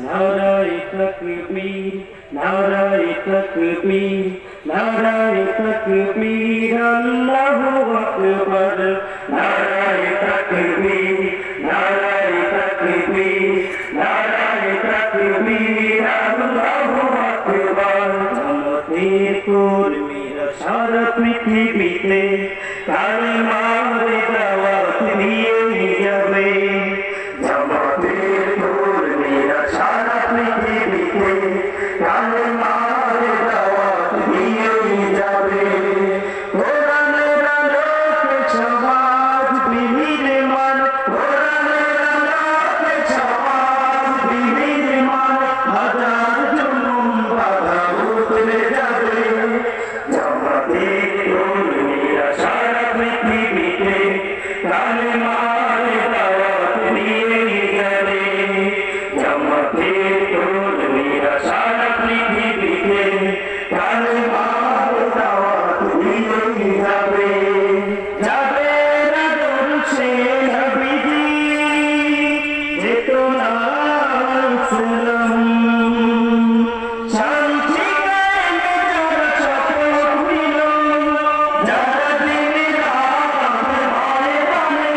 নারায়ে তাকবীর নারায়ে তাকবীর নারায়ে তাকবীর আল্লাহু আকবার নারায়ে তাকবীর নারায়ে তাকবীর নারায়ে তাকবীর আল্লাহু আকবার জামাতের কর্মীরা সারা পৃথিবীতে কালেমার দাওয়াত দিয়ে যাবে জামাতের কর্মীরা সারা পৃথিবীতে কালেমার দাওয়াত দিয়ে যাবে কোরআনের আলোকে সমাজ বিনির্মাণ কোরআনের আলোকে সমাজ বিনির্মাণ হাজার জনম বাধা উতরে যাবে জামাতের কর্মীরা সারা পৃথিবীতে কালেমার দাওয়াত দিয়ে যাবে জামাতের কর্মীরা সারা পৃথিবীতে কালেমার দাওয়াত দিয়ে যাবে যাবে আদর্শে নবীজি চেতনা ইসলাম শান্তি কায়েমে যারা শপথ নিল যারা দিন রাত মনে মনে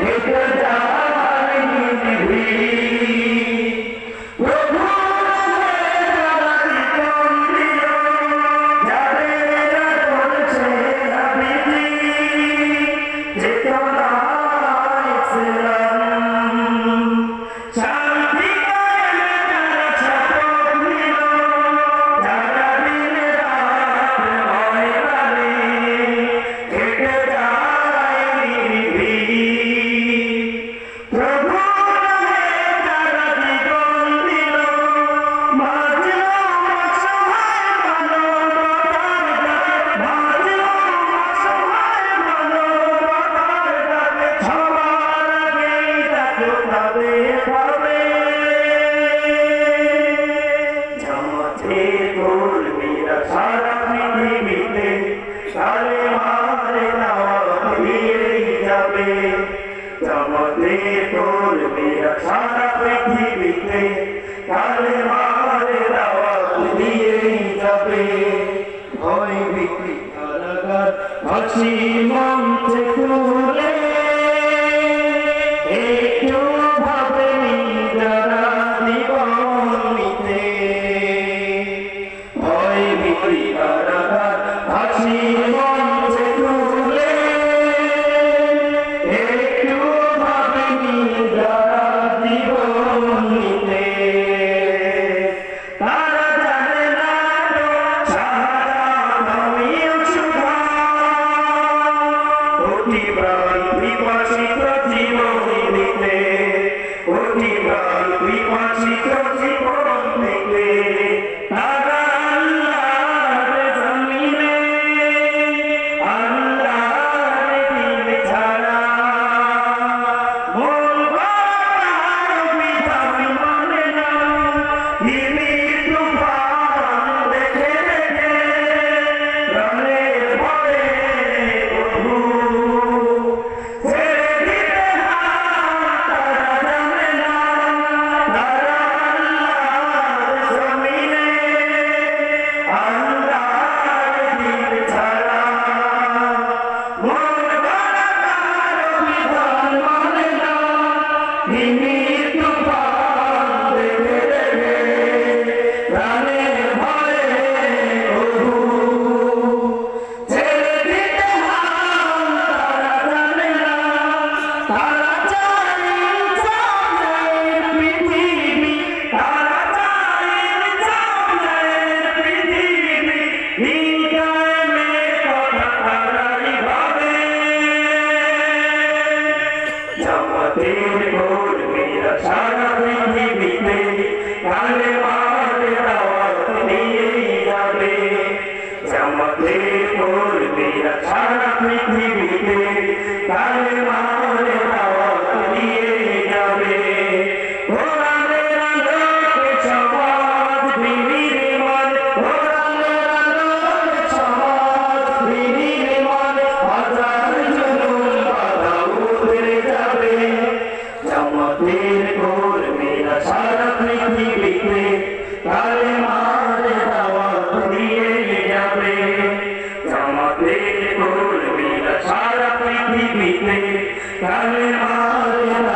হেঁটে যায় নির্ভীক প্রভু যারা জীবন দিল যাদের আদর্শে নবীজি চেতনা ইসলাম শান্তি কায়েমে যারা শপথ নিল যারা দিন রাত মনে মনে হেঁটে যায় নির্ভীক প্রভু যারা জীবন দিল বাঁচল অসহায় মানবতার ডাকে বাঁচল অসহায় মানবতার ডাকে সবার আগেই তাকে পাবে পাবে জামাতের কর্মীরা সারা পৃথিবীতে কালেমার দাওয়াত দিয়ে যাবে জামাতের কর্মীরা সারা পৃথিবীতে কালেমার দাওয়াত দিয়ে যাবে ভয় ভীতি কারাগার ফাঁসি মঞ্চে তুলে একটু ভাবেনি যারা জীবন নিতে ভয় ভীতি কারাগার ফাঁসি মঞ্চে তুলে একটু ভাবেনি যারা জীবন নিতে তারা জানে না শাহাদাত আমিও সুধা কোটি প্রাণ বিপাশিত জীবন দিতে কোটি প্রাণ বিপাশিত জীবন দিতে তারা আল্লাহর জমিনে আল্লাহর দিন ছাড়া বলবো তার বিধান মানে না হিমির তুফান দেখে দেখে প্রাণের ভয়ে প্রভু ছেড়ে দিতে হাত তারা জানে না তারা আল্লাহর জমিনে আল্লাহর দিন ছাড়া বলবো তার বিধান মানে না হিমির তুফান দেখে দেখে প্রাণের ভয়ে প্রভু ছেড়ে দিতে হাত তারা জানে না তারা চায় ইনসানের পৃথিবী তারা চায় ইনসানের পৃথিবী দিন কায়েমের কথা তারাই ভাবে জামাতের কর্মীরা সারা পৃথিবীতে কালেমার দাওয়াত দিয়ে যাবে জামাতের কর্মীরা সারা পৃথিবীতে কালেমার দাওয়াত দিয়ে যাবে কোরআনের আলোকে সমাজ বিনির্মাণ কোরআনের আলোকে সমাজ বিনির্মাণ হাজার জনম বাধা উতরে যাবে জামাতের কর্মীরা সারা পৃথিবীতে কালেমার